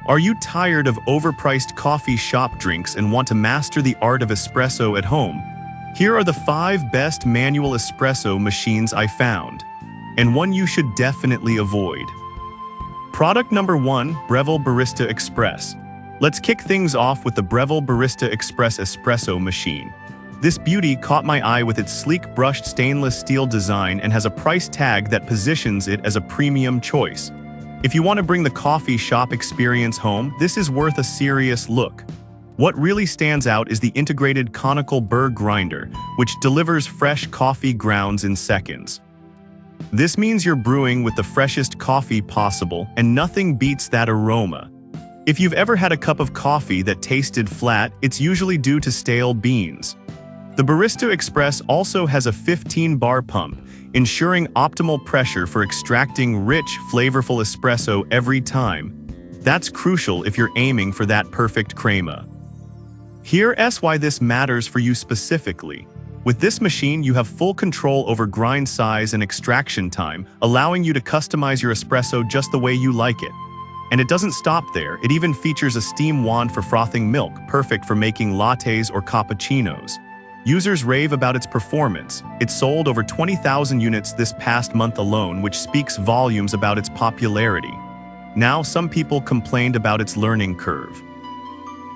Are you tired of overpriced coffee shop drinks and want to master the art of espresso at home? Here are the 5 best manual espresso machines I found, and one you should definitely avoid. Product number 1, Breville Barista Express. Let's kick things off with the Breville Barista Express espresso machine. This beauty caught my eye with its sleek brushed stainless steel design and has a price tag that positions it as a premium choice. If you want to bring the coffee shop experience home, this is worth a serious look. What really stands out is the integrated conical burr grinder, which delivers fresh coffee grounds in seconds. This means you're brewing with the freshest coffee possible, and nothing beats that aroma. If you've ever had a cup of coffee that tasted flat, it's usually due to stale beans. The Barista Express also has a 15-bar pump, ensuring optimal pressure for extracting rich, flavorful espresso every time. That's crucial if you're aiming for that perfect crema. Here's why this matters for you specifically. With this machine, you have full control over grind size and extraction time, allowing you to customize your espresso just the way you like it. And it doesn't stop there, it even features a steam wand for frothing milk, perfect for making lattes or cappuccinos. Users rave about its performance. It sold over 20,000 units this past month alone, which speaks volumes about its popularity. Now, some people complained about its learning curve.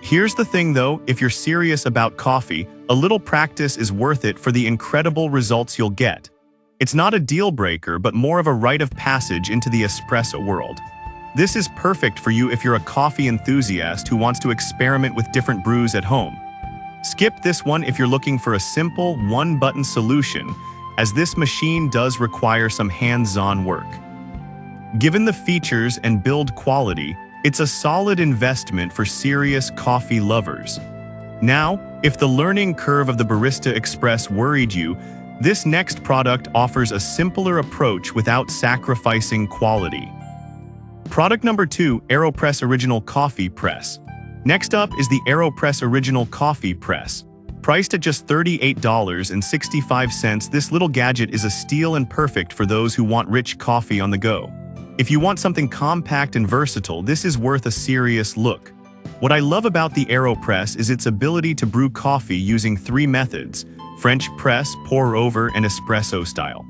Here's the thing though, if you're serious about coffee, a little practice is worth it for the incredible results you'll get. It's not a deal breaker, but more of a rite of passage into the espresso world. This is perfect for you if you're a coffee enthusiast who wants to experiment with different brews at home. Skip this one if you're looking for a simple, one-button solution, as this machine does require some hands-on work. Given the features and build quality, it's a solid investment for serious coffee lovers. Now, if the learning curve of the Barista Express worried you, this next product offers a simpler approach without sacrificing quality. Product number 2, AeroPress Original Coffee Press. Next up is the AeroPress Original Coffee Press. Priced at just $38.65, this little gadget is a steal and perfect for those who want rich coffee on the go. If you want something compact and versatile, this is worth a serious look. What I love about the AeroPress is its ability to brew coffee using 3 methods: French press, pour over, and espresso style.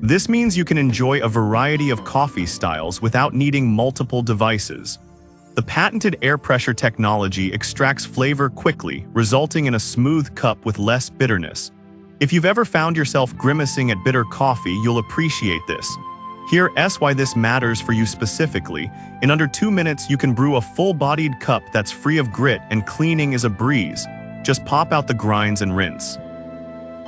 This means you can enjoy a variety of coffee styles without needing multiple devices. The patented air pressure technology extracts flavor quickly, resulting in a smooth cup with less bitterness. If you've ever found yourself grimacing at bitter coffee, you'll appreciate this. Here's why this matters for you specifically. In under 2 minutes, you can brew a full-bodied cup that's free of grit, and cleaning is a breeze. Just pop out the grinds and rinse.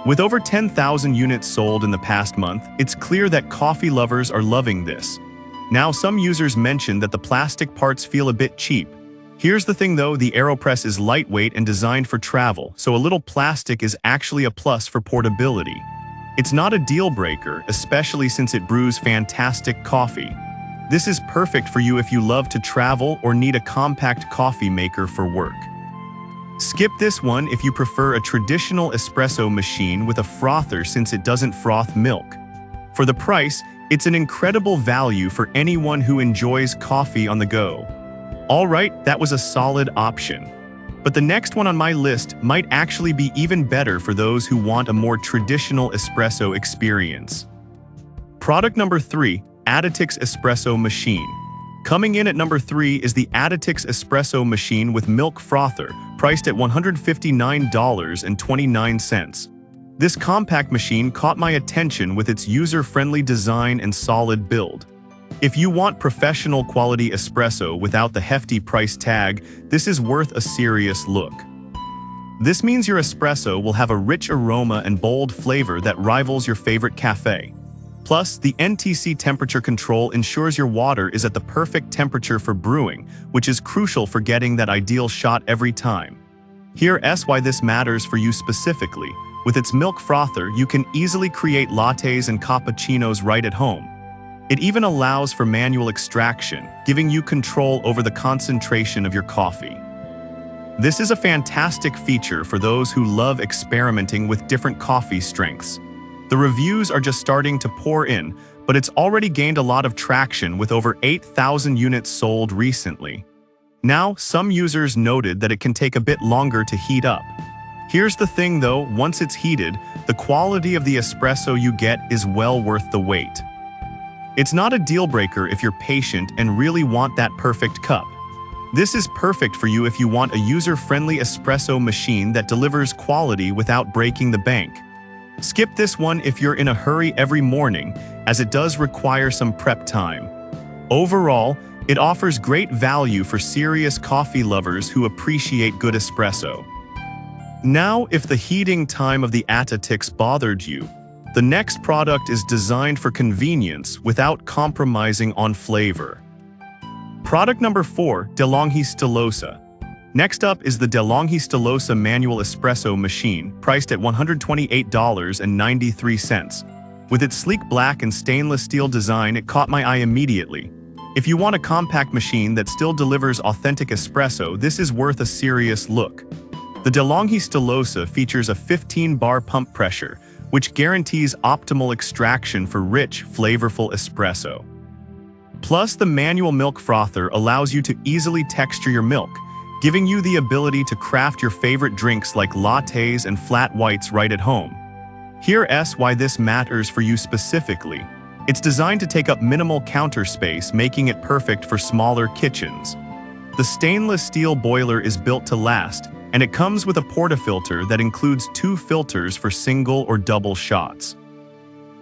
With over 10,000 units sold in the past month, it's clear that coffee lovers are loving this. Now, some users mentioned that the plastic parts feel a bit cheap. Here's the thing though, the AeroPress is lightweight and designed for travel, so a little plastic is actually a plus for portability. It's not a deal breaker, especially since it brews fantastic coffee. This is perfect for you if you love to travel or need a compact coffee maker for work. Skip this one if you prefer a traditional espresso machine with a frother, since it doesn't froth milk. For the price, it's an incredible value for anyone who enjoys coffee on the go. Alright, that was a solid option. But the next one on my list might actually be even better for those who want a more traditional espresso experience. Product number 3, Additix Espresso Machine. Coming in at number 3 is the Additix Espresso Machine with Milk Frother, priced at $159.29. This compact machine caught my attention with its user-friendly design and solid build. If you want professional quality espresso without the hefty price tag, this is worth a serious look. This means your espresso will have a rich aroma and bold flavor that rivals your favorite cafe. Plus, the NTC temperature control ensures your water is at the perfect temperature for brewing, which is crucial for getting that ideal shot every time. Here's why this matters for you specifically. With its milk frother, you can easily create lattes and cappuccinos right at home. It even allows for manual extraction, giving you control over the concentration of your coffee. This is a fantastic feature for those who love experimenting with different coffee strengths. The reviews are just starting to pour in, but it's already gained a lot of traction with over 8,000 units sold recently. Now, some users noted that it can take a bit longer to heat up. Here's the thing though, once it's heated, the quality of the espresso you get is well worth the wait. It's not a deal breaker if you're patient and really want that perfect cup. This is perfect for you if you want a user-friendly espresso machine that delivers quality without breaking the bank. Skip this one if you're in a hurry every morning, as it does require some prep time. Overall, it offers great value for serious coffee lovers who appreciate good espresso. Now, if the heating time of the Atatix bothered you, the next product is designed for convenience without compromising on flavor. Product number 4, DeLonghi Stilosa. Next up is the DeLonghi Stilosa manual espresso machine, priced at $128.93. With its sleek black and stainless steel design, it caught my eye immediately. If you want a compact machine that still delivers authentic espresso, this is worth a serious look. The DeLonghi Stilosa features a 15-bar pump pressure, which guarantees optimal extraction for rich, flavorful espresso. Plus, the manual milk frother allows you to easily texture your milk, giving you the ability to craft your favorite drinks like lattes and flat whites right at home. Here's why this matters for you specifically. It's designed to take up minimal counter space, making it perfect for smaller kitchens. The stainless steel boiler is built to last, and it comes with a portafilter that includes 2 filters for single or double shots.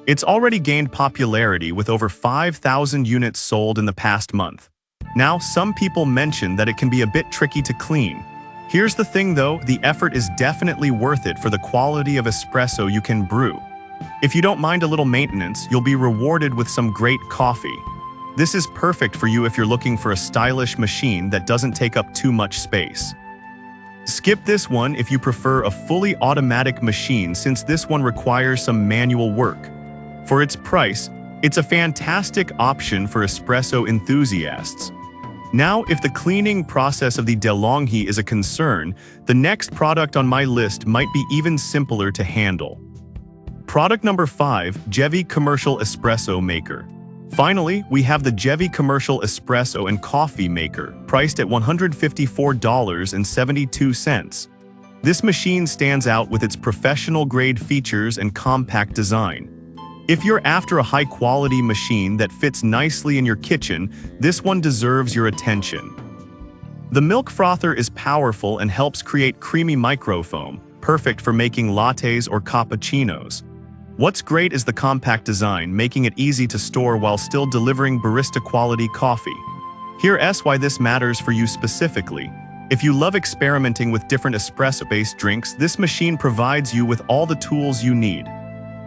It's already gained popularity with over 5,000 units sold in the past month. Now, some people mention that it can be a bit tricky to clean. Here's the thing though, the effort is definitely worth it for the quality of espresso you can brew. If you don't mind a little maintenance, you'll be rewarded with some great coffee. This is perfect for you if you're looking for a stylish machine that doesn't take up too much space. Skip this one if you prefer a fully automatic machine, since this one requires some manual work. For its price, it's a fantastic option for espresso enthusiasts. Now, if the cleaning process of the DeLonghi is a concern, the next product on my list might be even simpler to handle. Product number 5, Jevi Commercial Espresso Maker. Finally, we have the Jevi Commercial Espresso and Coffee Maker, priced at $154.72. This machine stands out with its professional-grade features and compact design. If you're after a high-quality machine that fits nicely in your kitchen, this one deserves your attention. The milk frother is powerful and helps create creamy microfoam, perfect for making lattes or cappuccinos. What's great is the compact design, making it easy to store while still delivering barista-quality coffee. Here's why this matters for you specifically. If you love experimenting with different espresso-based drinks, this machine provides you with all the tools you need.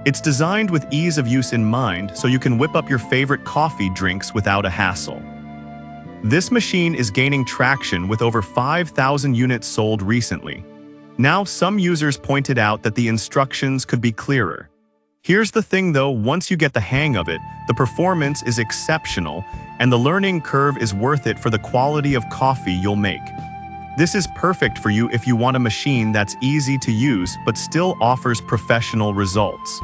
It's designed with ease of use in mind, so you can whip up your favorite coffee drinks without a hassle. This machine is gaining traction with over 5,000 units sold recently. Now, some users pointed out that the instructions could be clearer. Here's the thing though, once you get the hang of it, the performance is exceptional, and the learning curve is worth it for the quality of coffee you'll make. This is perfect for you if you want a machine that's easy to use but still offers professional results.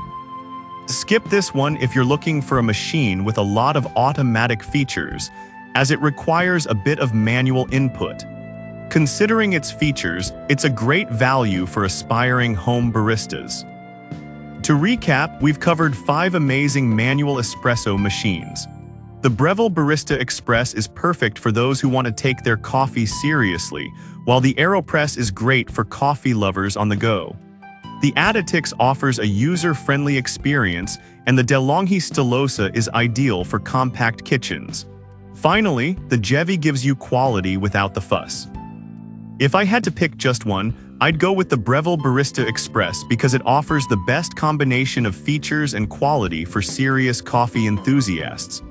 Skip this one if you're looking for a machine with a lot of automatic features, as it requires a bit of manual input. Considering its features, it's a great value for aspiring home baristas. To recap, we've covered 5 amazing manual espresso machines. The Breville Barista Express is perfect for those who want to take their coffee seriously, while the AeroPress is great for coffee lovers on the go. The Atatix offers a user-friendly experience, and the DeLonghi Stilosa is ideal for compact kitchens. Finally, the Jevi gives you quality without the fuss. If I had to pick just one, I'd go with the Breville Barista Express because it offers the best combination of features and quality for serious coffee enthusiasts.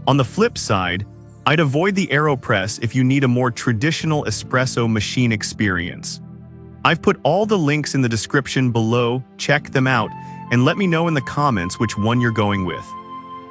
On the flip side, I'd avoid the AeroPress if you need a more traditional espresso machine experience. I've put all the links in the description below, check them out, and let me know in the comments which one you're going with.